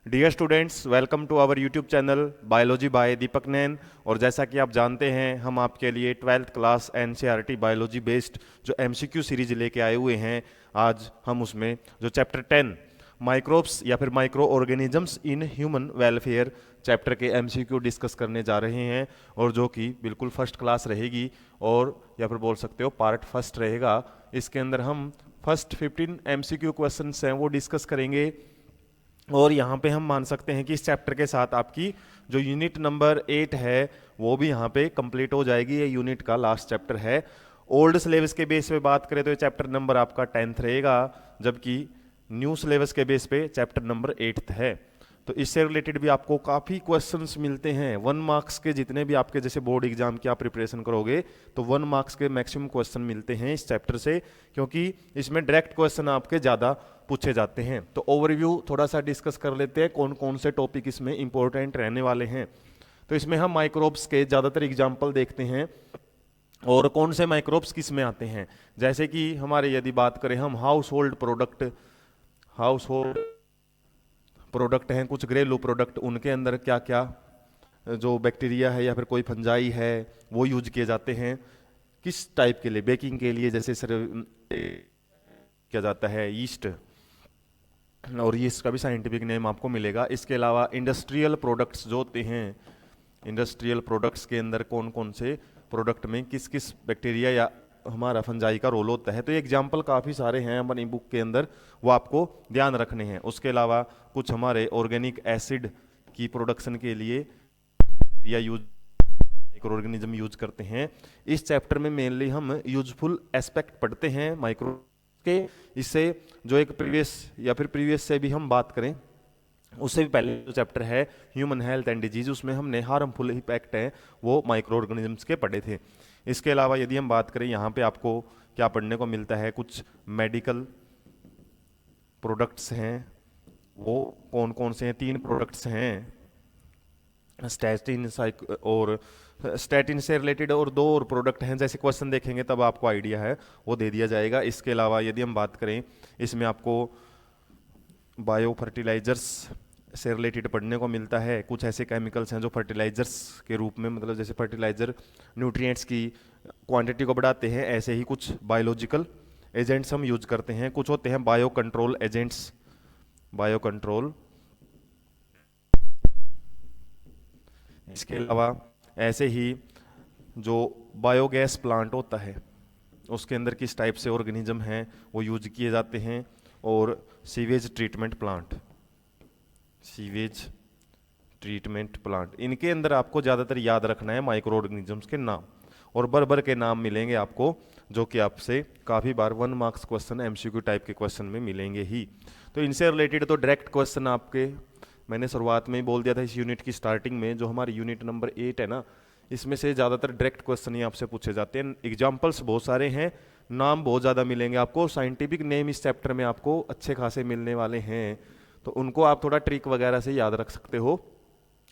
Dear students, welcome to our YouTube channel biology by Deepak Nain. और जैसा कि आप जानते हैं, हम आपके लिए 12th class NCERT biology based जो एमसीक्यू सीरीज लेके आए हुए हैं। आज हम उसमें जो चैप्टर 10 माइक्रोब्स या फिर micro organisms in human welfare chapter के एमसीक्यू डिस्कस करने जा रहे हैं, और जो कि बिल्कुल फर्स्ट क्लास रहेगी, और या फिर बोल सकते हो पार्ट फर्स्ट रहेगा। इसके अंदर हम फर्स्ट 15 एमसीक्यू क्वेश्चंस हैं वो डिस्कस करेंगे। और यहाँ पे हम मान सकते हैं कि इस चैप्टर के साथ आपकी जो यूनिट नंबर 8 है वो भी यहाँ पे कंप्लीट हो जाएगी। ये यूनिट का लास्ट चैप्टर है। ओल्ड सिलेबस के बेस पे बात करें तो ये चैप्टर नंबर आपका 10th रहेगा, जबकि न्यू सिलेबस के बेस पे चैप्टर नंबर 8th है। तो इससे रिलेटेड भी आपको काफ़ी क्वेश्चंस मिलते हैं। 1 मार्क्स के जितने भी आपके जैसे बोर्ड एग्जाम की आप प्रिपरेशन करोगे तो 1 मार्क्स के मैक्सिमम क्वेश्चन मिलते हैं इस चैप्टर से, क्योंकि इसमें डायरेक्ट क्वेश्चन आपके ज़्यादा पूछे जाते हैं। तो ओवरव्यू थोड़ा सा डिस्कस कर लेते हैं कौन कौन से टॉपिक इसमें इंपॉर्टेंट रहने वाले हैं। तो इसमें हम माइक्रोब्स के ज़्यादातर एग्जाम्पल देखते हैं, और कौन से माइक्रोब्स किस में आते हैं। जैसे कि हमारे यदि बात करें हम हाउस होल्ड प्रोडक्ट हैं, कुछ घरेलू प्रोडक्ट, उनके अंदर क्या क्या जो बैक्टीरिया है या फिर कोई फंजाई है वो यूज किए जाते हैं किस टाइप के लिए, बेकिंग के लिए जैसे सर किया जाता है यीस्ट, और यीस्ट का भी साइंटिफिक नेम आपको मिलेगा। इसके अलावा इंडस्ट्रियल प्रोडक्ट्स जो होते हैं, इंडस्ट्रियल प्रोडक्ट्स के अंदर कौन कौन से प्रोडक्ट में किस किस बैक्टीरिया या हमारा फंजाई का रोल होता है। तो ये एग्जाम्पल काफ़ी सारे हैं हमारी बुक के अंदर, वो आपको ध्यान रखने हैं। उसके अलावा कुछ हमारे ऑर्गेनिक एसिड की प्रोडक्शन के लिए या माइक्रो ऑर्गेनिज्म यूज करते हैं। इस चैप्टर में मेनली हम यूजफुल एस्पेक्ट पढ़ते हैं माइक्रो के। इससे जो एक प्रीवियस से भी हम बात करें, उससे भी पहले जो चैप्टर है ह्यूमन हेल्थ एंड डिजीज, उसमें हमने हार्मफुल इफेक्ट है वो माइक्रो ऑर्गेनिजम्स के पढ़े थे। इसके अलावा यदि हम बात करें यहाँ पे आपको क्या पढ़ने को मिलता है, कुछ मेडिकल प्रोडक्ट्स हैं, वो कौन कौन से हैं। 3 प्रोडक्ट्स हैं, स्टैटिन से रिलेटेड, और 2 और प्रोडक्ट हैं। जैसे क्वेश्चन देखेंगे तब आपको आइडिया है वो दे दिया जाएगा। इसके अलावा यदि हम बात करें, इसमें आपको बायो फर्टिलाइजर्स से रिलेटेड पढ़ने को मिलता है। कुछ ऐसे केमिकल्स हैं जो फर्टिलाइजर्स के रूप में, मतलब जैसे फर्टिलाइजर न्यूट्रिएंट्स की क्वांटिटी को बढ़ाते हैं, ऐसे ही कुछ बायोलॉजिकल एजेंट्स हम यूज करते हैं। कुछ होते हैं bio control agents, bio control. इसके अलावा ऐसे ही जो बायोगैस प्लांट होता है उसके अंदर किस टाइप से ऑर्गेनिज्म हैं वो यूज किए जाते हैं। और सीवेज ट्रीटमेंट प्लांट, इनके अंदर आपको ज़्यादातर याद रखना है माइक्रो ऑर्गेनिजम्स के नाम, और भर के नाम मिलेंगे आपको, जो कि आपसे काफ़ी बार 1 मार्क्स क्वेश्चन एमसीक्यू टाइप के क्वेश्चन में मिलेंगे ही। तो इनसे रिलेटेड तो डायरेक्ट क्वेश्चन आपके मैंने शुरुआत में ही बोल दिया था इस यूनिट की स्टार्टिंग में, जो हमारी यूनिट नंबर 8 है ना, इसमें से ज़्यादातर डायरेक्ट क्वेश्चन ही आपसे पूछे जाते हैं। एग्जाम्पल्स बहुत सारे हैं, नाम बहुत ज़्यादा मिलेंगे आपको, साइंटिफिक नेम इस चैप्टर में आपको अच्छे खासे मिलने वाले हैं, तो उनको आप थोड़ा ट्रिक वगैरह से याद रख सकते हो।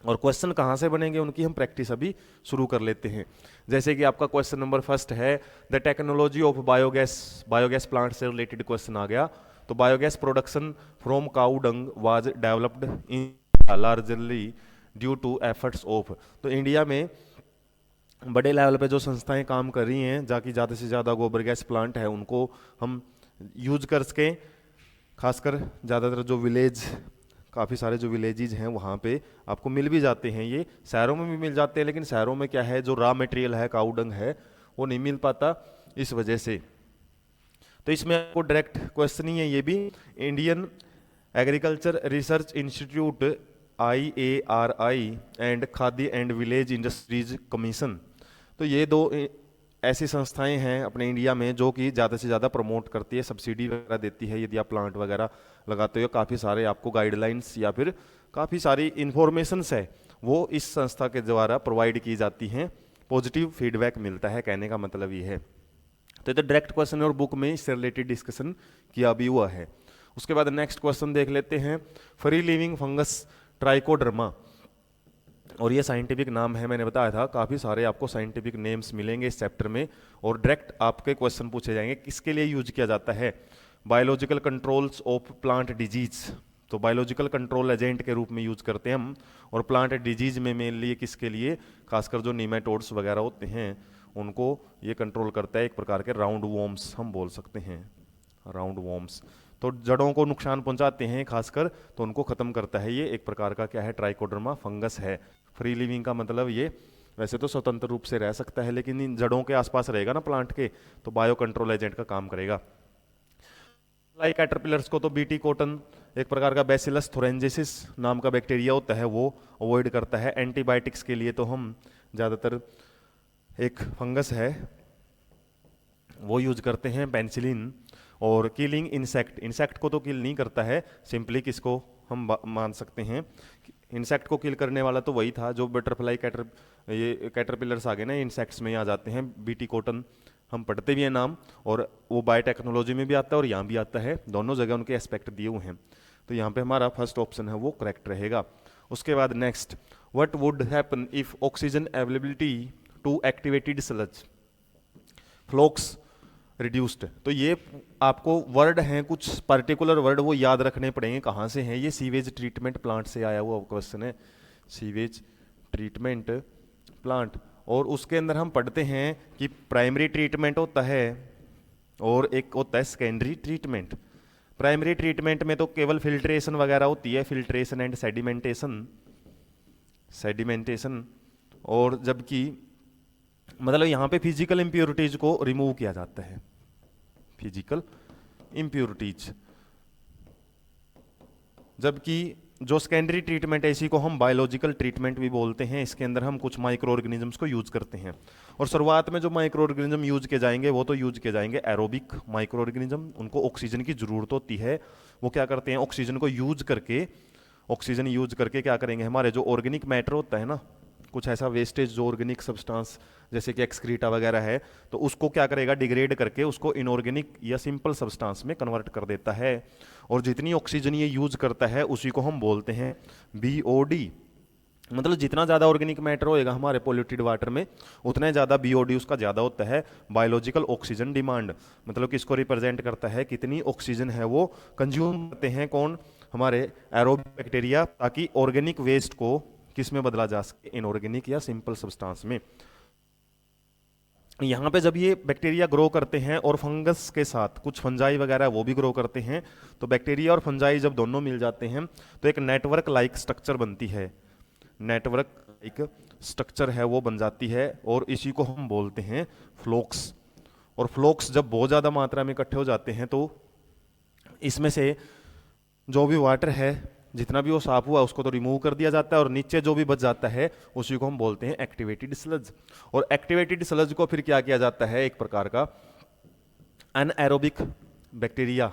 और क्वेश्चन कहाँ से बनेंगे उनकी हम प्रैक्टिस अभी शुरू कर लेते हैं। जैसे कि आपका क्वेश्चन नंबर फर्स्ट है, the technology of biogas plant से रिलेटेड क्वेश्चन आ गया। तो biogas production from cow dung was developed in largely due to efforts of. तो इंडिया में बड़े लेवल पे जो संस्थाएं काम कर रही हैं, जाकि ज़्यादा से ज़्यादा गोबर गैस प्लांट है उनको हम यूज कर सकें। खासकर ज़्यादातर जो काफ़ी सारे जो विलेजेज हैं वहाँ पे आपको मिल भी जाते हैं, ये शहरों में भी मिल जाते हैं, लेकिन शहरों में क्या है, जो रॉ मटेरियल है काऊ डंग है वो नहीं मिल पाता इस वजह से। तो इसमें आपको डायरेक्ट क्वेश्चन ही है ये भी। Indian agriculture research institute IARI and खाद्य एंड विलेज इंडस्ट्रीज कमीशन, तो ये 2 ऐसी संस्थाएं हैं अपने इंडिया में जो कि ज़्यादा से ज़्यादा प्रमोट करती है, सब्सिडी वगैरह देती है यदि आप प्लांट वगैरह लगाते हो। काफ़ी सारे आपको गाइडलाइंस या फिर काफ़ी सारी इंफॉर्मेशंस है वो इस संस्था के द्वारा प्रोवाइड की जाती हैं, पॉजिटिव फीडबैक मिलता है, कहने का मतलब ये है। तो ये डायरेक्ट क्वेश्चन और बुक में इससे रिलेटेड डिस्कशन किया भी हुआ है। उसके बाद नेक्स्ट क्वेश्चन देख लेते हैं, फ्री लिविंग फंगस ट्राइकोडर्मा, और ये साइंटिफिक नाम है, मैंने बताया था काफ़ी सारे आपको साइंटिफिक नेम्स मिलेंगे इस चैप्टर में, और डायरेक्ट आपके क्वेश्चन पूछे जाएंगे किसके लिए यूज किया जाता है। Biological controls of plant disease, तो बायोलॉजिकल कंट्रोल एजेंट के रूप में यूज करते हैं हम। और प्लांट डिजीज में मेनली किसके लिए, खासकर जो नीमेटोड्स वगैरह होते हैं उनको ये कंट्रोल करता है, एक प्रकार के राउंड वॉर्म्स हम बोल सकते हैं, राउंड वॉर्म्स। तो जड़ों को नुकसान पहुंचाते हैं खासकर, तो उनको खत्म करता है ये, एक प्रकार का क्या है, ट्राइकोडर्मा फंगस है। फ्री लिविंग का मतलब ये वैसे तो स्वतंत्र रूप से रह सकता है, लेकिन इन जड़ों के आसपास रहेगा ना प्लांट के, तो बायो कंट्रोल एजेंट का काम करेगा। लाइक कैटरपिलर्स को तो बीटी कॉटन, एक प्रकार का बैसिलस थोरेंजिसिस नाम का बैक्टीरिया होता है, वो अवॉइड करता है। एंटीबायोटिक्स के लिए तो हम ज़्यादातर एक फंगस है वो यूज करते हैं, पेनिसिलिन। और किलिंग इंसेक्ट, इंसेक्ट को तो किल नहीं करता है, सिंपली किसको हम मान सकते हैं, इंसेक्ट को किल करने वाला तो वही था जो बटरफ्लाई ये कैटरपिलर्स आ गए ना इंसेक्ट्स में आ जाते हैं। बीटी कॉटन हम पढ़ते भी हैं नाम, और वो बायोटेक्नोलॉजी में भी आता है और यहाँ भी आता है, दोनों जगह उनके एस्पेक्ट दिए हुए हैं। तो यहाँ पे हमारा फर्स्ट ऑप्शन है वो करेक्ट रहेगा। उसके बाद next, what would happen if oxygen availability to activated sludge flocs reduced. तो ये आपको वर्ड हैं कुछ पर्टिकुलर वर्ड, वो याद रखने पड़ेंगे। कहाँ से हैं ये, सीवेज ट्रीटमेंट प्लांट से आया हुआ क्वेश्चन है, सीवेज ट्रीटमेंट प्लांट। और उसके अंदर हम पढ़ते हैं कि प्राइमरी ट्रीटमेंट होता है और एक होता है सेकेंडरी ट्रीटमेंट। प्राइमरी ट्रीटमेंट में तो केवल फिल्ट्रेशन वगैरह होती है, फिल्ट्रेशन एंड सेडिमेंटेशन, सेडिमेंटेशन। और जबकि मतलब यहाँ पे फिजिकल इम्प्योरिटीज को रिमूव किया जाता है, फिजिकल इम्प्योरिटीज। जबकि जो सेकेंडरी ट्रीटमेंट है इसी को हम बायोलॉजिकल ट्रीटमेंट भी बोलते हैं, इसके अंदर हम कुछ माइक्रो ऑर्गेनिजम्स को यूज करते हैं। और शुरुआत में जो माइक्रो ऑर्गेनिज्म यूज किए जाएंगे वो तो यूज किए जाएंगे एरोबिक माइक्रो ऑर्गेनिज्म, उनको ऑक्सीजन की जरूरत होती है। वो क्या करते हैं, ऑक्सीजन को यूज करके, ऑक्सीजन यूज करके क्या करेंगे, हमारे जो ऑर्गेनिक मैटर होता है ना, कुछ ऐसा वेस्टेज जो ऑर्गेनिक सब्सटेंस जैसे कि एक्सक्रीटा वगैरह है, तो उसको क्या करेगा, डिग्रेड करके उसको इनऑर्गेनिक या सिंपल सब्सटेंस में कन्वर्ट कर देता है। और जितनी ऑक्सीजन ये यूज करता है उसी को हम बोलते हैं बीओडी। मतलब जितना ज़्यादा ऑर्गेनिक मैटर होएगा हमारे पोल्यूटेड वाटर में, उतना ज़्यादा बीओडी उसका ज़्यादा होता है। बायोलॉजिकल ऑक्सीजन डिमांड मतलब किसको रिप्रेजेंट करता है, कितनी ऑक्सीजन है वो कंज्यूम करते हैं कौन, हमारे एरोबिक बैक्टीरिया, ताकि ऑर्गेनिक वेस्ट को किस में बदला जा सके, इनऑर्गेनिक या सिंपल सब्सटेंस में। यहाँ पे जब ये बैक्टीरिया ग्रो करते हैं और फंगस के साथ कुछ फंजाई वगैरह वो भी ग्रो करते हैं, तो बैक्टीरिया और फंजाई जब दोनों मिल जाते हैं तो एक नेटवर्क लाइक स्ट्रक्चर बनती है, नेटवर्क लाइक स्ट्रक्चर है वो बन जाती है, और इसी को हम बोलते हैं फ्लोक्स। और फ्लोक्स जब बहुत ज़्यादा मात्रा में इकट्ठे हो जाते हैं तो इसमें से जो भी वाटर है जितना भी वो साफ हुआ उसको तो रिमूव कर दिया जाता है, और नीचे जो भी बच जाता है उसी को हम बोलते हैं एक्टिवेटेड स्लज। और एक्टिवेटेड स्लज को फिर क्या किया जाता है, एक प्रकार का अनएरोबिक बैक्टीरिया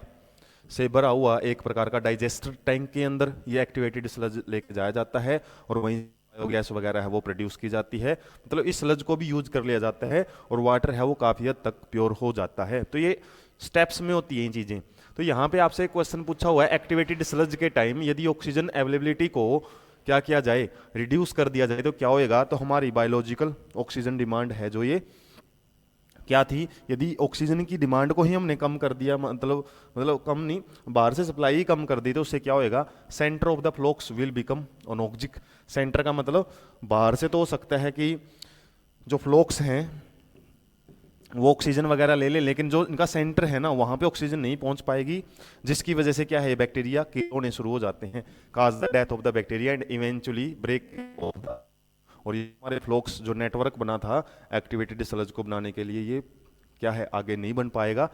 से भरा हुआ एक प्रकार का डाइजेस्टर टैंक के अंदर ये एक्टिवेटेड स्लज लेके जाया जाता है, और वहीं बायोगैस वगैरह है वो प्रोड्यूस की जाती है। मतलब इस स्लज को भी यूज कर लिया जाता है और वाटर है वो काफी हद तक प्योर हो जाता है। तो ये स्टेप्स में होती है ये चीजें। तो यहाँ पे आपसे एक क्वेश्चन पूछा हुआ है, एक्टिवेटेड स्लज के टाइम यदि ऑक्सीजन अवेलेबिलिटी को क्या किया जाए, रिड्यूस कर दिया जाए, तो क्या होएगा। तो हमारी बायोलॉजिकल ऑक्सीजन डिमांड है जो ये क्या थी, यदि ऑक्सीजन की डिमांड को ही हमने कम कर दिया, मतलब कम नहीं, बाहर से सप्लाई ही कम कर दी, तो उससे क्या होएगा, centre of the flocs will become anoxic. Centre का मतलब बाहर से तो हो सकता है कि जो फ्लोक्स हैं वो ऑक्सीजन वगैरह ले ले, लेकिन जो इनका सेंटर है ना वहां पे ऑक्सीजन नहीं पहुंच पाएगी, जिसकी वजह से क्या है, बैक्टीरिया किल होने शुरू हो जाते हैं, cause the death of the bacteria and eventually break of the. और ये हमारे फ्लोक्स जो नेटवर्क बना था एक्टिवेटेड स्लज को बनाने के लिए, ये क्या है, आगे नहीं बन पाएगा।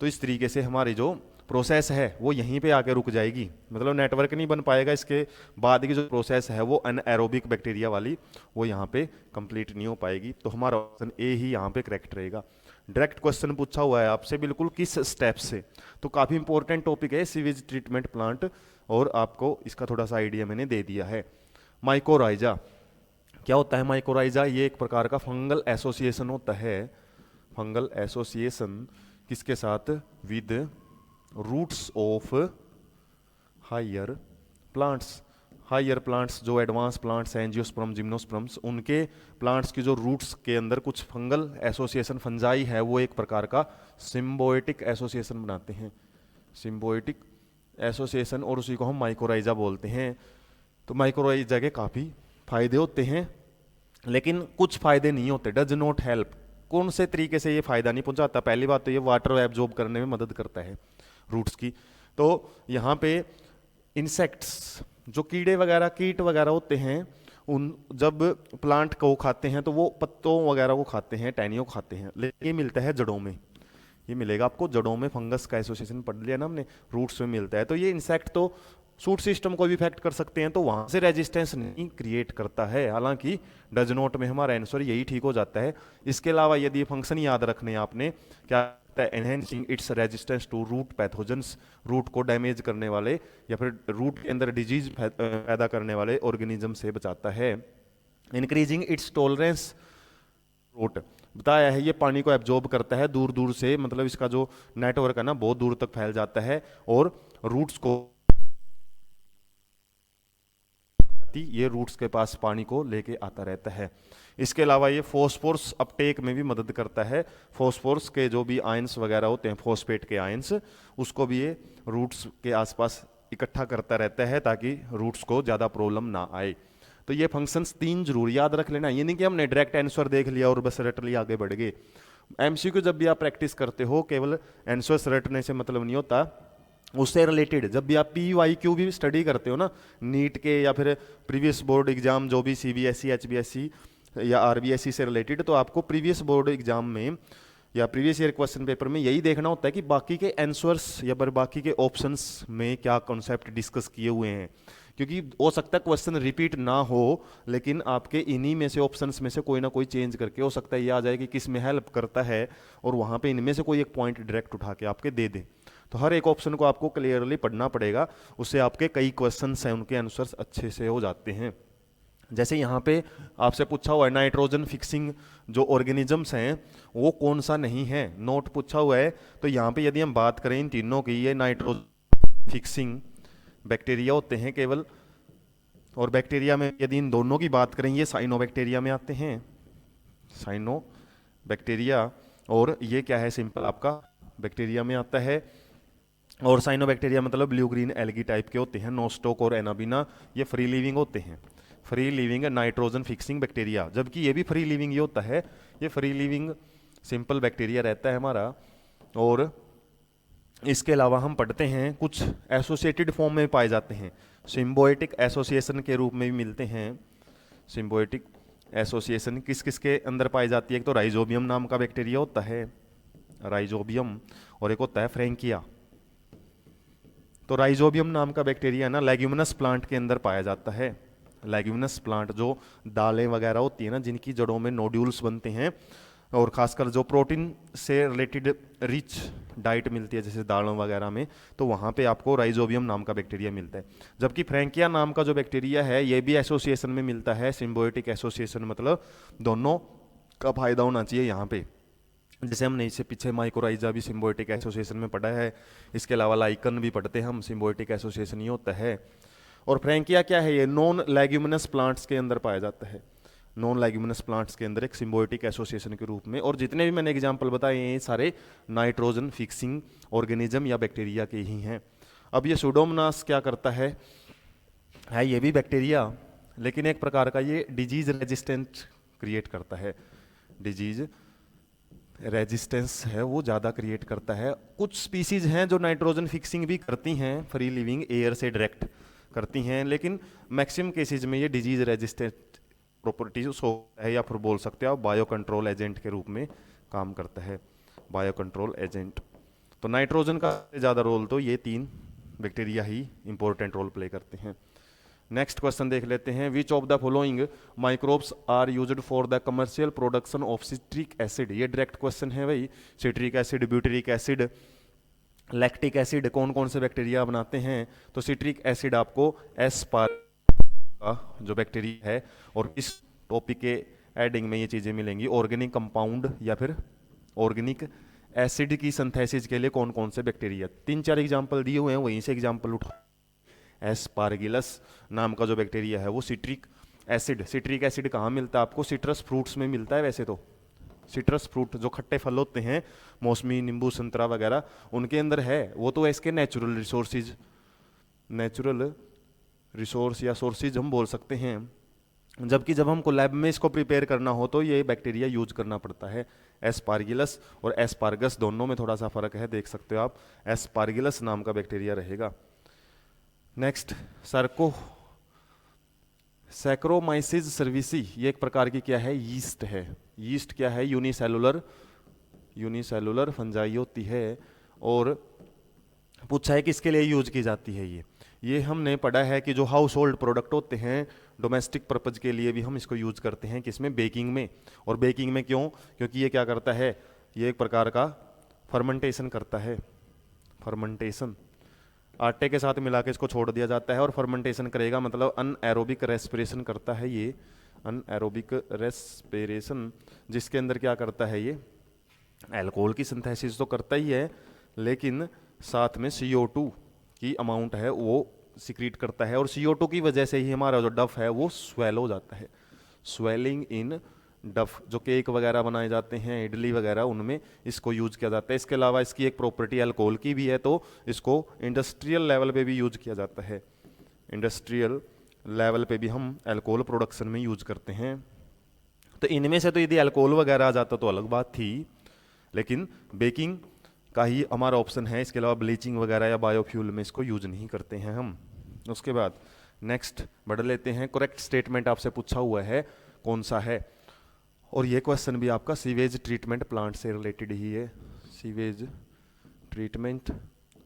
तो इस तरीके से हमारी जो प्रोसेस है वो यहीं पे आके रुक जाएगी, मतलब नेटवर्क नहीं बन पाएगा, इसके बाद की जो प्रोसेस है वो अनएरोबिक बैक्टीरिया वाली वो यहाँ पे कंप्लीट नहीं हो पाएगी। तो हमारा ऑप्शन ए ही यहाँ पे करेक्ट रहेगा। डायरेक्ट क्वेश्चन पूछा हुआ है आपसे बिल्कुल किस स्टेप से, तो काफ़ी इंपॉर्टेंट टॉपिक है सीवेज ट्रीटमेंट प्लांट, और आपको इसका थोड़ा सा आइडिया मैंने दे दिया है। माइकोराइजा क्या होता है, माइकोराइजा ये एक प्रकार का फंगल एसोसिएशन होता है, फंगल एसोसिएशन किसके साथ, with roots of higher plants. Higher plants जो एडवांस प्लांट्स हैं, एंजियोस्पर्म जिम्नोस्पर्म्स, उनके प्लांट्स की जो रूट्स के अंदर कुछ फंगल एसोसिएशन फंजाई है वो एक प्रकार का सिम्बायोटिक एसोसिएशन बनाते हैं, सिम्बायोटिक एसोसिएशन, और उसी को हम माइकोराइजा बोलते हैं। तो माइकोराइजा के काफ़ी फायदे होते हैं, लेकिन कुछ फायदे नहीं होते, डज नॉट हेल्प। कौन से तरीके से ये फायदा नहीं पहुंचाता? पहली बात तो ये वाटर एब्जॉर्ब करने में मदद करता है रूट्स की। तो यहाँ पे इंसेक्ट्स, जो कीड़े वगैरह कीट वगैरह होते हैं, उन जब प्लांट को खाते हैं तो वो पत्तों वगैरह को खाते हैं, टहनियों को खाते हैं, लेकिन ये मिलता है जड़ों में। ये मिलेगा आपको जड़ों में, फंगस का एसोसिएशन पढ़ लिया ना हमने, रूट्स में मिलता है। तो ये इंसेक्ट तो सूट सिस्टम को भी इफेक्ट कर सकते हैं, तो वहां से रेजिस्टेंस नहीं क्रिएट करता है। हालांकि डज नॉट में हमारा आंसर यही ठीक हो जाता है। इसके अलावा यदि ये फंक्शन याद रखने आपने, क्या enhancing its resistance to root pathogens, root को डैमेज करने वाले या फिर रूट के अंदर डिजीज पैदा करने वाले ऑर्गेनिज्म से बचाता है। इंक्रीजिंग इट्स टॉलरेंस, रूट बताया है ये पानी को एब्जॉर्ब करता है दूर दूर से, मतलब इसका जो नेटवर्क है ना बहुत दूर तक फैल जाता है, और रूट्स को, ये रूट्स के पास पानी को लेके आता रहता है। इसके अलावा ये फॉस्फोरस अपटेक में भी मदद करता है। फॉस्फोरस के जो भी आयंस वगैरह होते हैं, फॉस्फेट के आयंस, उसको भी ये रूट्स के आसपास इकट्ठा करता रहता है ताकि रूट्स को ज़्यादा प्रॉब्लम ना आए। तो ये फंक्शंस 3 जरूर याद रख लेना। ये नहीं कि हमने डायरेक्ट आंसर देख लिया और बस रट लिया आगे बढ़ गए। एमसीक्यू जब भी आप प्रैक्टिस करते हो, केवल आंसर्स रटने से मतलब नहीं होता, उससे रिलेटेड जब भी आप PYQ भी स्टडी करते हो ना, नीट के या फिर प्रीवियस बोर्ड एग्जाम जो भी CBSE HBSE या RBSE से रिलेटेड, तो आपको प्रीवियस बोर्ड एग्जाम में या प्रीवियस ईयर क्वेश्चन पेपर में यही देखना होता है कि बाकी के आंसर्स या फिर बाकी के ऑप्शंस में क्या कॉन्सेप्ट डिस्कस किए हुए हैं। क्योंकि हो सकता है क्वेश्चन रिपीट ना हो, लेकिन आपके इन्हीं में से ऑप्शंस में से कोई ना कोई चेंज करके हो सकता है ये आ जाए कि किस में हेल्प करता है, और वहाँ पे इनमें से कोई एक पॉइंट डायरेक्ट उठा के आपके दे दे। तो हर एक ऑप्शन को आपको क्लियरली पढ़ना पड़ेगा, उससे आपके कई क्वेश्चंस हैं उनके आंसर्स अच्छे से हो जाते हैं। जैसे यहाँ पे आपसे पूछा हुआ है नाइट्रोजन फिक्सिंग जो ऑर्गेनिजम्स हैं वो कौन सा नहीं है, नोट पूछा हुआ है। तो यहाँ पे यदि हम बात करें इन तीनों की, ये नाइट्रोजन फिक्सिंग बैक्टीरिया होते हैं केवल, और बैक्टीरिया में यदि इन दोनों की बात करें ये साइनोबैक्टीरिया में आते हैं, साइनोबैक्टीरिया, और ये क्या है सिंपल आपका बैक्टीरिया में आता है। और साइनोबैक्टीरिया मतलब ब्लू ग्रीन एल्गी टाइप के होते हैं, नोस्टोक और एनाबिना, ये फ्री लिविंग होते हैं, free living nitrogen fixing bacteria. जबकि ये भी फ्री लिविंग ही होता है, ये फ्री लिविंग सिंपल बैक्टीरिया रहता है हमारा। और इसके अलावा हम पढ़ते हैं कुछ एसोसिएटेड फॉर्म में पाए जाते हैं, सिम्बायोटिक एसोसिएशन के रूप में भी मिलते हैं। सिम्बायोटिक एसोसिएशन किस किस के अंदर पाई जाती है? एक तो राइजोबियम नाम का बैक्टीरिया होता है, राइजोबियम, और एक होता है फ्रैंकिया। तो राइजोबियम नाम का बैक्टीरिया ना लेग्यूमिनस प्लांट के अंदर पाया जाता है। लेग्यूमिनस प्लांट जो दालें वगैरह होती है ना, जिनकी जड़ों में नोड्यूल्स बनते हैं, और खासकर जो प्रोटीन से रिलेटेड रिच डाइट मिलती है जैसे दालों वगैरह में, तो वहाँ पे आपको राइजोबियम नाम का बैक्टीरिया मिलता है। जबकि फ्रैंकिया नाम का जो बैक्टीरिया है ये भी एसोसिएशन में मिलता है, सिम्बायोटिक एसोसिएशन, मतलब दोनों का फायदा होना चाहिए यहाँ पे। जैसे हमने इससे पीछे माइकोराइजा भी सिम्बायोटिक एसोसिएशन में पढ़ा है, इसके अलावा लाइकन भी पढ़ते हैं हम, सिम्बायोटिक एसोसिएशन ही होता है। और फ्रैंकिया क्या है? ये नॉन लेग्यूमिनस प्लांट्स के अंदर पाया जाता है, नॉन लेग्यूमिनस प्लांट्स के अंदर एक सिम्बायोटिक एसोसिएशन के रूप में। और जितने भी मैंने एग्जांपल बताए ये सारे नाइट्रोजन फिक्सिंग ऑर्गेनिज्म या बैक्टीरिया के ही हैं। अब ये सुडोमोनास क्या करता है ये भी बैक्टीरिया, लेकिन एक प्रकार का ये डिजीज रेजिस्टेंट क्रिएट करता है, डिजीज रेजिस्टेंस है वो ज़्यादा क्रिएट करता है। कुछ स्पीसीज हैं जो नाइट्रोजन फिक्सिंग भी करती हैं, फ्री लिविंग एयर से डायरेक्ट करती हैं, लेकिन मैक्सिमम केसेज में ये डिजीज रेजिस्टेंट प्रॉपर्टीज होता है, या फिर बोल सकते हो आप बायो कंट्रोल एजेंट के रूप में काम करता है, बायो कंट्रोल एजेंट। तो नाइट्रोजन का ज़्यादा रोल तो ये 3 बैक्टीरिया ही इंपॉर्टेंट रोल प्ले करते हैं। नेक्स्ट क्वेश्चन देख लेते हैं, which of the following microbes are used for the commercial production of citric acid. ये डायरेक्ट क्वेश्चन है भाई, citric acid, butyric acid, lactic acid कौन कौन से बैक्टीरिया बनाते हैं? तो सिट्रिक एसिड आपको एस्पार जो बैक्टीरिया है, और इस टॉपिक के एडिंग में ये चीज़ें मिलेंगी, ऑर्गेनिक कंपाउंड या फिर ऑर्गेनिक एसिड की सिंथेसिस के लिए कौन कौन से बैक्टीरिया। 3-4 एग्जांपल दिए हुए हैं, वहीं से एग्जांपल उठा। एस्पारगिलस नाम का जो बैक्टीरिया है वो सिट्रिक एसिड, सिट्रिक एसिड कहाँ मिलता है आपको? सिट्रस फ्रूट्स में मिलता है। वैसे तो सिट्रस फ्रूट जो खट्टे फल होते हैं, मौसमी, नींबू, संतरा वगैरह, उनके अंदर है वो, तो इसके नेचुरल रिसोर्सेज नेचुरल रिसोर्स या सोर्सेज हम बोल सकते हैं। जबकि जब हमको लैब में इसको प्रिपेयर करना हो तो ये बैक्टीरिया यूज करना पड़ता है। एस्पार्गिलस और एस्पार्गस दोनों में थोड़ा सा फर्क है, देख सकते हो आप। एस्पार्गिलस नाम का बैक्टीरिया रहेगा। नेक्स्ट सैक्रोमाइसिस सर्विसी, ये एक प्रकार की क्या है, यीस्ट है। यीस्ट क्या है, यूनिसेलुलर फंजाई होती है। और पूछा है किसके लिए यूज की जाती है ये हमने पढ़ा है कि जो हाउस होल्ड प्रोडक्ट होते हैं डोमेस्टिक पर्पज के लिए भी हम इसको यूज करते हैं, किसमें, बेकिंग में। और बेकिंग में क्यों, क्योंकि ये क्या करता है, ये एक प्रकार का फर्मेंटेशन करता है। फर्मेंटेशन आटे के साथ मिला के इसको छोड़ दिया जाता है और फर्मेंटेशन करेगा, मतलब अनएरोबिक रेस्पिरेशन करता है ये। अनएरोबिक रेस्पिरेशन जिसके अंदर क्या करता है, ये अल्कोहल की सिंथेसिस तो करता ही है, लेकिन साथ में CO2 की अमाउंट है वो सिक्रीट करता है। और CO2 की वजह से ही हमारा जो डफ है वो स्वेल हो जाता है। स्वेलिंग इन डफ, जो केक वगैरह बनाए जाते हैं, इडली वगैरह, उनमें इसको यूज किया जाता है। इसके अलावा इसकी एक प्रॉपर्टी अल्कोहल की भी है, तो इसको इंडस्ट्रियल लेवल पे भी यूज किया जाता है। इंडस्ट्रियल लेवल पे भी हम अल्कोहल प्रोडक्शन में यूज करते हैं। तो इनमें से तो यदि अल्कोहल वगैरह आ जाता तो अलग बात थी, लेकिन बेकिंग का ही हमारा ऑप्शन है। इसके अलावा ब्लीचिंग वगैरह या बायोफ्यूल में इसको यूज नहीं करते हैं हम। उसके बाद नेक्स्ट बढ़ लेते हैं। करेक्ट स्टेटमेंट आपसे पूछा हुआ है कौन सा है, और ये क्वेश्चन भी आपका सीवेज ट्रीटमेंट प्लांट से रिलेटेड ही है। सीवेज ट्रीटमेंट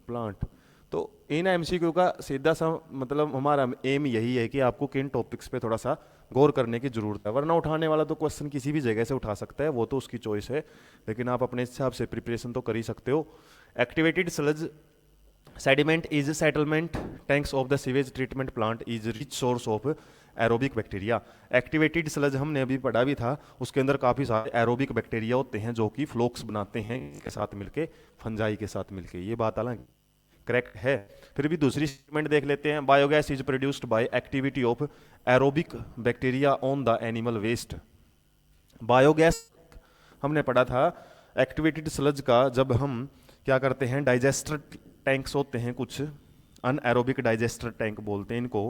प्लांट, तो इन MCQ का सीधा सा मतलब हमारा एम यही है कि आपको किन टॉपिक्स पे थोड़ा सा गौर करने की जरूरत है। वरना उठाने वाला तो क्वेश्चन किसी भी जगह से उठा सकता है, वो तो उसकी चॉइस है, लेकिन आप अपने हिसाब से प्रिपरेशन तो कर ही सकते हो। Activated sludge sediment is settlement tanks of the sewage treatment plant is rich source of aerobic bacteria. Activated sludge हमने अभी पढ़ा भी था, उसके अंदर काफ़ी सारे एरोबिक बैक्टीरिया होते हैं जो कि फ्लोक्स बनाते हैं के साथ मिलके, फंजाई के साथ मिलके। ये बात अलग करेक्ट है। फिर भी दूसरी स्टेटमेंट देख लेते हैं। Biogas is produced by activity of aerobic bacteria on the animal waste. Biogas हमने पढ़ा था एक्टिवेटेड स्लज का, जब हम क्या करते हैं, डाइजेस्टर टैंक्स होते हैं कुछ, अनएरोबिक डाइजेस्टर टैंक बोलते हैं इनको,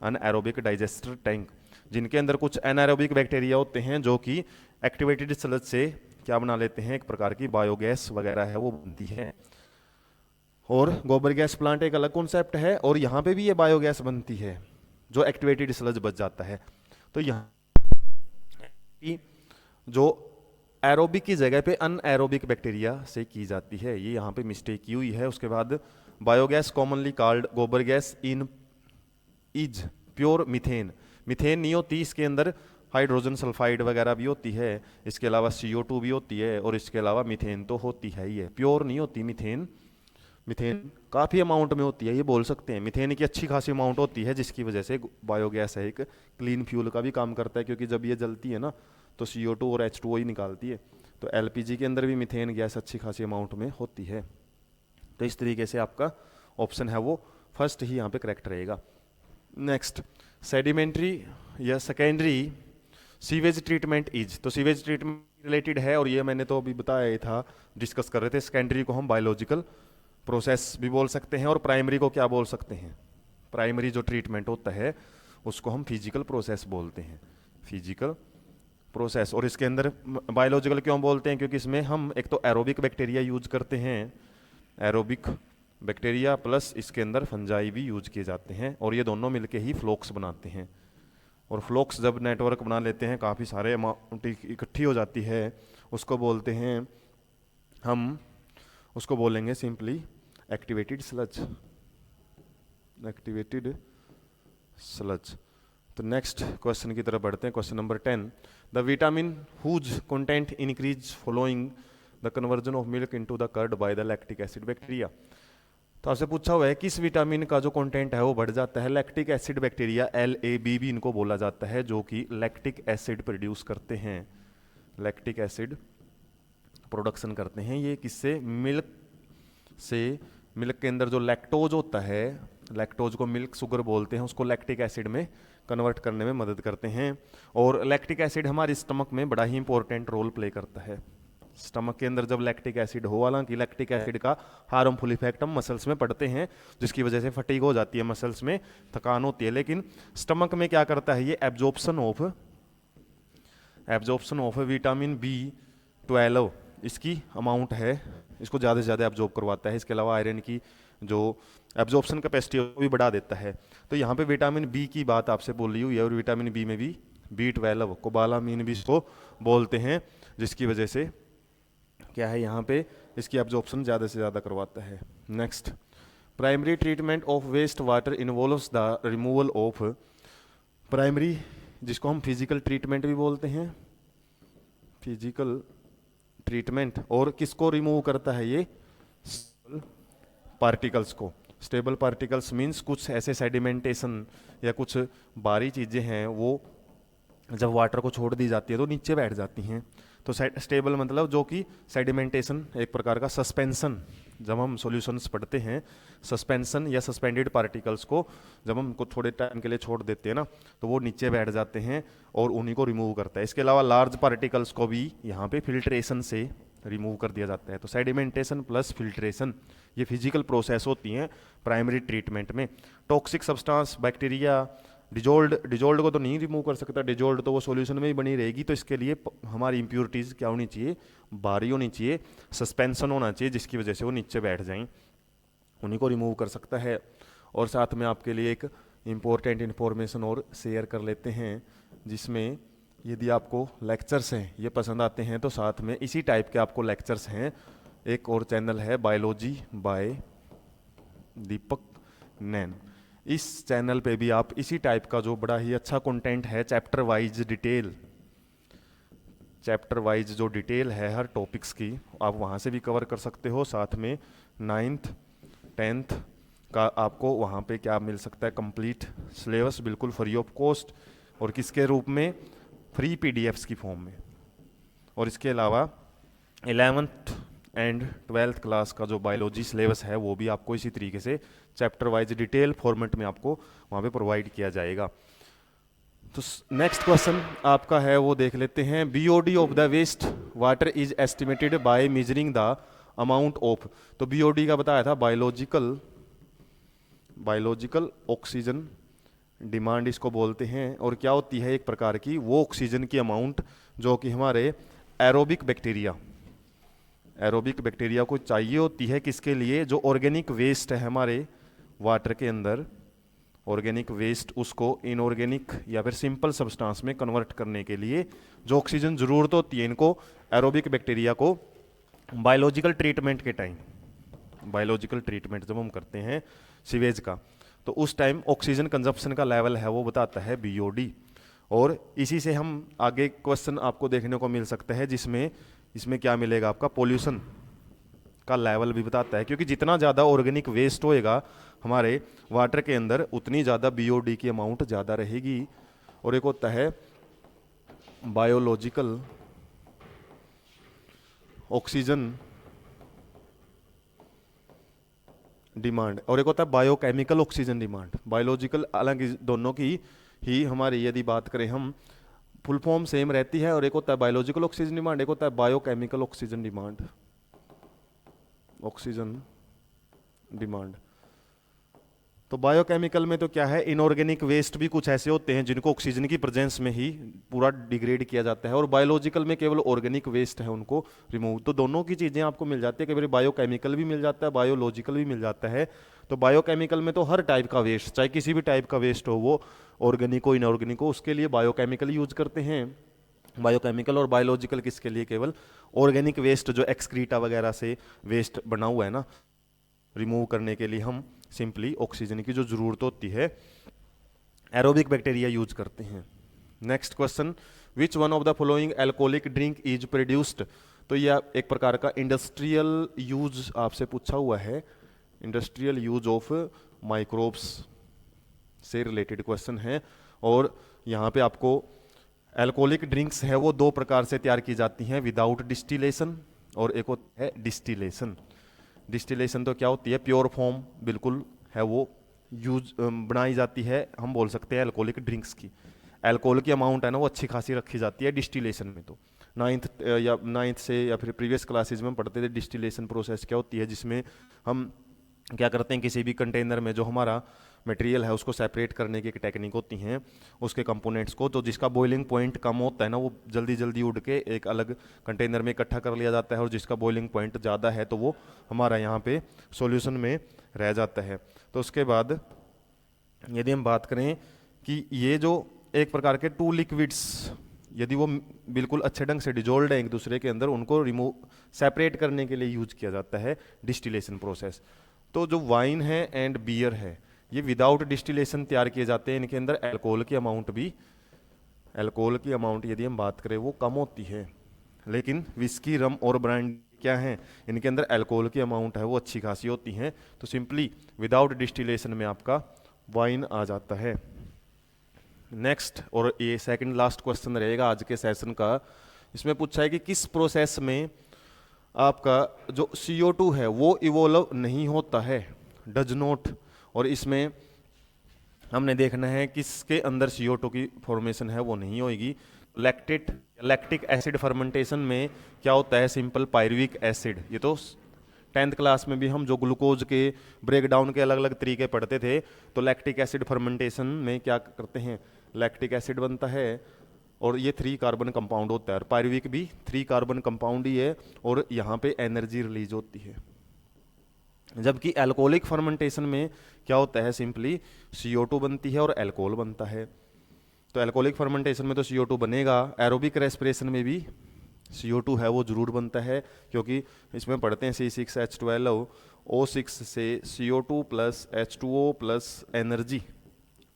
अनएरोबिक डाइजेस्टर टैंक, जिनके अंदर कुछ एनाएरोबिक बैक्टीरिया होते हैं जो कि एक्टिवेटेड स्लज से क्या बना लेते हैं, एक प्रकार की बायोगैस वगैरह है वो बनती है। और गोबर गैस प्लांट एक अलग कॉन्सेप्ट है, और यहाँ पे भी ये बायोगैस बनती है जो एक्टिवेटेड स्लज बच जाता है। तो यहाँ जो एरोबिक की जगह पे अनएरोबिक बैक्टीरिया से की जाती है, ये यहाँ पे मिस्टेक की हुई है। उसके बाद बायोगैस कॉमनली कॉल्ड गोबर gas in is pure methane. Methane नहीं होती, इसके अंदर हाइड्रोजन सल्फाइड वगैरह भी होती है, इसके अलावा CO2 भी होती है, और इसके अलावा मीथेन तो होती है ही है, प्योर नहीं होती मीथेन। मीथेन काफ़ी अमाउंट में होती है, ये बोल सकते हैं मीथेन की अच्छी खासी अमाउंट होती है, जिसकी वजह से बायोगैस है एक क्लीन फ्यूल का भी काम करता है, क्योंकि जब ये जलती है ना तो CO2 और H2O ही निकालती है। तो LPG के अंदर भी मीथेन गैस अच्छी खासी अमाउंट में होती है। तो इस तरीके से आपका ऑप्शन है वो फर्स्ट ही यहाँ पे करेक्ट रहेगा। नेक्स्ट सेडिमेंट्री या सेकेंडरी सीवेज ट्रीटमेंट इज, तो सीवेज ट्रीटमेंट रिलेटेड है, और ये मैंने तो अभी बताया था, डिस्कस कर रहे थे। सेकेंडरी को हम बायोलॉजिकल प्रोसेस भी बोल सकते हैं, और प्राइमरी को क्या बोल सकते हैं, प्राइमरी जो ट्रीटमेंट होता है उसको हम फिजिकल प्रोसेस बोलते हैं, फिजिकल प्रोसेस। और इसके अंदर बायोलॉजिकल क्यों बोलते हैं, क्योंकि इसमें हम एक तो एरोबिक बैक्टीरिया यूज करते हैं, एरोबिक बैक्टीरिया, प्लस इसके अंदर फंजाई भी यूज किए जाते हैं, और ये दोनों मिलके ही फ्लोक्स बनाते हैं। और फ्लोक्स जब नेटवर्क बना लेते हैं, काफ़ी सारे अमाउंट इकट्ठी हो जाती है, उसको बोलते हैं हम, उसको बोलेंगे simply activated sludge, activated sludge. तो नेक्स्ट क्वेश्चन की तरफ बढ़ते हैं। Question number 10, the vitamin whose content increase following the conversion of milk into the curd by the lactic acid bacteria. तो आपसे पूछा हुआ है किस विटामिन का जो कंटेंट है वो बढ़ जाता है, लैक्टिक एसिड बैक्टीरिया, LAB भी इनको बोला जाता है, जो कि लैक्टिक एसिड प्रोड्यूस करते हैं, लैक्टिक एसिड प्रोडक्शन करते हैं। ये किससे, मिल्क से। मिल्क के अंदर जो लैक्टोज होता है, लैक्टोज को मिल्क शुगर बोलते हैं, उसको लैक्टिक एसिड में कन्वर्ट करने में मदद करते हैं। और लैक्टिक एसिड हमारे स्टमक में बड़ा ही इंपॉर्टेंट रोल प्ले करता है, स्टमक के अंदर जब लैक्टिक एसिड हो, हालांकि लैक्टिक एसिड का हार्मफुल इफेक्ट हम मसल्स में पड़ते हैं, जिसकी वजह से फटीग हो जाती है, मसल्स में थकान होती है, लेकिन स्टमक में क्या करता है ये एब्जॉर्प्शन ऑफ विटामिन B12 इसकी अमाउंट है, इसको ज़्यादा से ज़्यादा एब्जॉर्ब करवाता है। इसके अलावा आयरन की जो एब्जॉर्प्शन कैपेसिटी भी बढ़ा देता है। तो यहाँ पे विटामिन बी की बात आपसे बोल रही हुई है, और विटामिन बी में भी B12 कोबालामीन भी इसको बोलते हैं, जिसकी वजह से क्या है यहाँ पे इसकी एब्जॉर्प्शन ज़्यादा से ज़्यादा करवाता है। Next, primary treatment of waste water involves the removal of, primary जिसको हम फिजिकल ट्रीटमेंट भी बोलते हैं, फिजिकल ट्रीटमेंट, और किसको रिमूव करता है ये पार्टिकल्स को। स्टेबल पार्टिकल्स मीन्स कुछ ऐसे सेडिमेंटेशन या कुछ बारी चीज़ें हैं वो जब वाटर को छोड़ दी जाती है तो नीचे बैठ जाती हैं। तो स्टेबल मतलब जो कि सेडिमेंटेशन, एक प्रकार का सस्पेंशन, जब हम सॉल्यूशंस पढ़ते हैं सस्पेंशन या सस्पेंडेड पार्टिकल्स को जब हम को थोड़े टाइम के लिए छोड़ देते हैं ना, तो वो नीचे बैठ जाते हैं और उन्हीं को रिमूव करता है। इसके अलावा लार्ज पार्टिकल्स को भी यहाँ पे फिल्ट्रेशन से रिमूव कर दिया जाता है। तो सेडिमेंटेशन प्लस फिल्ट्रेशन ये फिजिकल प्रोसेस होती हैं प्राइमरी ट्रीटमेंट में। टॉक्सिक सब्सटेंस, बैक्टीरिया, डिजोल्ड को तो नहीं रिमूव कर सकता, डिजोल्ड तो वो सॉल्यूशन में ही बनी रहेगी। तो इसके लिए हमारी इंप्योरिटीज़ क्या होनी चाहिए, बारी होनी चाहिए, सस्पेंशन होना चाहिए, जिसकी वजह से वो नीचे बैठ जाएं, उन्हीं को रिमूव कर सकता है। और साथ में आपके लिए एक इम्पोर्टेंट इन्फॉर्मेशन और शेयर कर लेते हैं, जिसमें यदि आपको लेक्चर्स हैं ये पसंद आते हैं तो साथ में इसी टाइप के आपको लेक्चर्स हैं। एक और चैनल है बायोलॉजी बाय दीपक नैन, इस चैनल पे भी आप इसी टाइप का जो बड़ा ही अच्छा कंटेंट है, चैप्टर वाइज जो डिटेल है हर टॉपिक्स की, आप वहाँ से भी कवर कर सकते हो। साथ में 9th 10th का आपको वहाँ पे क्या मिल सकता है, कंप्लीट सिलेबस बिल्कुल फ्री ऑफ कॉस्ट, और किसके रूप में, फ्री PDFs की फॉर्म में। और इसके अलावा 11th एंड 12th क्लास का जो बायोलॉजी सिलेबस है वो भी आपको इसी तरीके से चैप्टर वाइज डिटेल फॉर्मेट में आपको वहाँ पे प्रोवाइड किया जाएगा। तो नेक्स्ट क्वेश्चन आपका है वो देख लेते हैं। BOD of the waste water is estimated by measuring the amount of, तो BOD का बताया था बायोलॉजिकल ऑक्सीजन डिमांड इसको बोलते हैं। और क्या होती है, एक प्रकार की वो ऑक्सीजन की अमाउंट जो कि हमारे एरोबिक बैक्टीरिया को चाहिए होती है, किसके लिए, जो ऑर्गेनिक वेस्ट है हमारे वाटर के अंदर, ऑर्गेनिक वेस्ट उसको इनऑर्गेनिक या फिर सिंपल सब्सटेंस में कन्वर्ट करने के लिए जो ऑक्सीजन जरूरत होती है इनको एरोबिक बैक्टीरिया को बायोलॉजिकल ट्रीटमेंट के टाइम, बायोलॉजिकल ट्रीटमेंट जब हम करते हैं सीवेज का, तो उस टाइम ऑक्सीजन कंजप्शन का लेवल है वो बताता है BOD। और इसी से हम आगे क्वेश्चन आपको देखने को मिल सकता है, जिसमें इसमें क्या मिलेगा आपका, पोल्यूशन का लेवल भी बताता है, क्योंकि जितना ज़्यादा ऑर्गेनिक वेस्ट होएगा हमारे वाटर के अंदर उतनी ज़्यादा BOD की अमाउंट ज़्यादा रहेगी। और एक होता है बायोलॉजिकल ऑक्सीजन डिमांड, और एक होता है बायोकेमिकल ऑक्सीजन डिमांड। बायोलॉजिकल, हालांकि दोनों की ही हमारी यदि बात करें हम फुल फॉर्म सेम रहती है, और एक होता है बायोलॉजिकल ऑक्सीजन डिमांड, एक होता है बायोकेमिकल ऑक्सीजन डिमांड। तो बायोकेमिकल में तो क्या है, इनऑर्गेनिक वेस्ट भी कुछ ऐसे होते हैं जिनको ऑक्सीजन की प्रेजेंस में ही पूरा डिग्रेड किया जाता है, और बायोलॉजिकल में केवल ऑर्गेनिक वेस्ट है उनको रिमूव। तो दोनों की चीज़ें आपको मिल जाती है, कई बार बायोकेमिकल भी मिल जाता है, बायोलॉजिकल भी मिल जाता है। तो बायोकेमिकल में तो हर टाइप का वेस्ट, चाहे किसी भी टाइप का वेस्ट हो, वो ऑर्गेनिक हो इनऑर्गेनिक हो, उसके लिए बायोकेमिकल यूज करते हैं बायोकेमिकल। और बायोलॉजिकल किसके लिए, केवल ऑर्गेनिक वेस्ट जो एक्सक्रीटा वगैरह से वेस्ट बना हुआ है ना, रिमूव करने के लिए हम सिंपली ऑक्सीजन की जो जरूरत होती है एरोबिक बैक्टीरिया यूज करते हैं। Next question, which one of the following alcoholic drink is produced, तो यह एक प्रकार का इंडस्ट्रियल यूज आपसे पूछा हुआ है, इंडस्ट्रियल यूज ऑफ माइक्रोब्स से रिलेटेड क्वेश्चन है। और यहाँ पे आपको एल्कोहलिक ड्रिंक्स है वो दो प्रकार से तैयार की जाती हैं, विदाउट डिस्टिलेशन और एक होता है डिस्टिलेशन। डिस्टिलेशन तो क्या होती है, प्योर फॉर्म बिल्कुल है वो यूज बनाई जाती है, हम बोल सकते हैं एल्कोहलिक ड्रिंक्स की, अल्कोहल की अमाउंट है ना वो अच्छी खासी रखी जाती है डिस्टिलेशन में। तो नाइन्थ से या फिर प्रीवियस क्लासेज में हम पढ़ते थे डिस्टिलेशन प्रोसेस क्या होती है, जिसमें हम क्या करते हैं, किसी भी कंटेनर में जो हमारा मटेरियल है उसको सेपरेट करने की एक टेक्निक होती है उसके कंपोनेंट्स को, तो जिसका बॉइलिंग पॉइंट कम होता है ना वो जल्दी जल्दी उड़ के एक अलग कंटेनर में इकट्ठा कर लिया जाता है, और जिसका बॉइलिंग पॉइंट ज़्यादा है तो वो हमारा यहाँ पे सॉल्यूशन में रह जाता है। तो उसके बाद यदि हम बात करें कि ये जो एक प्रकार के टू लिक्विड्स यदि वो बिल्कुल अच्छे ढंग से डिजोल्व है एक दूसरे के अंदर, उनको रिमूव सेपरेट करने के लिए यूज किया जाता है डिस्टिलेशन प्रोसेस। तो जो वाइन है एंड बियर है ये विदाउट डिस्टिलेशन तैयार किए जाते हैं, इनके अंदर अल्कोहल की अमाउंट यदि हम बात करें वो कम होती है, लेकिन विस्की, रम और ब्रांड क्या है, इनके अंदर अल्कोहल की अमाउंट है वो अच्छी खासी होती है। तो सिंपली विदाउट डिस्टिलेशन में आपका वाइन आ जाता है। नेक्स्ट, और ये सेकंड लास्ट क्वेश्चन रहेगा आज के सेशन का, इसमें पूछा है कि किस प्रोसेस में आपका जो CO2 है वो इवोल्व नहीं होता है, डज नॉट, और इसमें हमने देखना है किसके अंदर CO2 की फॉर्मेशन है वो नहीं होगी। लैक्टिक एसिड फर्मेंटेशन में क्या होता है, सिंपल पायरुविक एसिड, ये तो 10th क्लास में भी हम जो ग्लूकोज के ब्रेकडाउन के अलग अलग तरीके पढ़ते थे, तो लैक्टिक एसिड फर्मेंटेशन में क्या करते हैं, लैक्टिक एसिड बनता है और ये 3 कार्बन कंपाउंड होता है, और पायरुविक भी 3 कार्बन कंपाउंड ही है, और यहाँ पे एनर्जी रिलीज होती है। जबकि अल्कोहलिक फर्मेंटेशन में क्या होता है, सिंपली CO2 बनती है और अल्कोहल बनता है। तो अल्कोहलिक फर्मेंटेशन में तो CO2 बनेगा, एरोबिक रेस्पिरेशन में भी CO2 है वो जरूर बनता है, क्योंकि इसमें पढ़ते हैं C6H12 O6 से CO2 plus H2O plus energy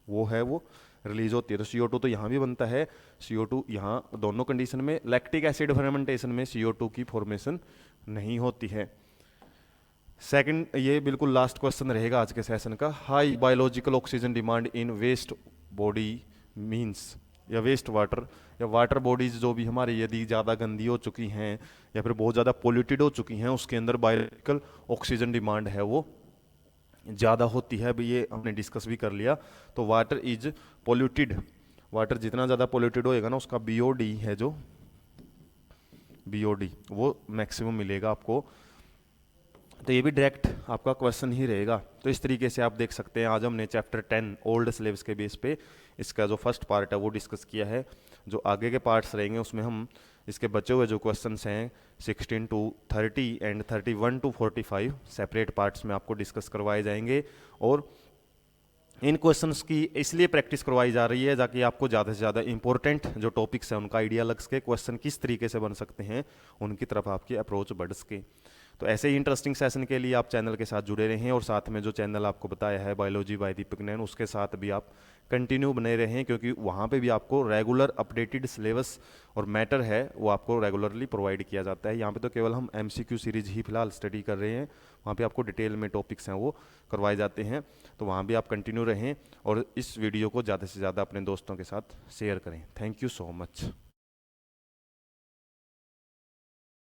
वो है वो रिलीज होती है। तो CO2 तो यहाँ भी बनता है, CO2 यहाँ दोनों कंडीशन में। लैक्टिक एसिड फर्मेंटेशन में CO2 की फॉर्मेशन नहीं होती है। सेकंड, ये बिल्कुल लास्ट क्वेश्चन रहेगा आज के सेशन का, high biological oxygen demand in waste body means, या वेस्ट वाटर या वाटर बॉडीज जो भी हमारी यदि ज़्यादा गंदी हो चुकी हैं या फिर बहुत ज़्यादा पोल्यूटेड हो चुकी हैं, उसके अंदर बायोलॉजिकल ऑक्सीजन डिमांड है वो ज़्यादा होती है। अभी ये हमने डिस्कस भी कर लिया। तो वाटर इज पोल्यूटेड, वाटर जितना ज़्यादा पोल्यूटेड होएगा ना उसका BOD है जो BOD वो मैक्सिमम मिलेगा आपको। तो ये भी डायरेक्ट आपका क्वेश्चन ही रहेगा। तो इस तरीके से आप देख सकते हैं आज हमने चैप्टर 10 ओल्ड सिलेबस के बेस पे इसका जो फर्स्ट पार्ट है वो डिस्कस किया है। जो आगे के पार्ट्स रहेंगे उसमें हम इसके बचे हुए जो क्वेश्चंस हैं 16 to 30 and 31 to 45 separate parts में आपको डिस्कस करवाए जाएंगे। और इन क्वेश्चंस की इसलिए प्रैक्टिस करवाई जा रही है ताकि आपको ज़्यादा से ज़्यादा इंपॉर्टेंट जो टॉपिक्स हैं उनका आइडिया लग सके, क्वेश्चन किस तरीके से बन सकते हैं उनकी तरफ आपकी अप्रोच बढ़ सके। तो ऐसे ही इंटरेस्टिंग सेशन के लिए आप चैनल के साथ जुड़े रहें, और साथ में जो चैनल आपको बताया है बायोलॉजी बाय दीपक नैन उसके साथ भी आप कंटिन्यू बने रहें, क्योंकि वहाँ पे भी आपको रेगुलर अपडेटेड सिलेबस और मैटर है वो आपको रेगुलरली प्रोवाइड किया जाता है। यहाँ पे तो केवल हम MCQ सीरीज ही फिलहाल स्टडी कर रहे हैं, वहाँ पे आपको डिटेल में टॉपिक्स हैं वो करवाए जाते हैं। तो वहाँ भी आप कंटिन्यू रहें और इस वीडियो को ज़्यादा से ज़्यादा अपने दोस्तों के साथ शेयर करें। Thank you so much.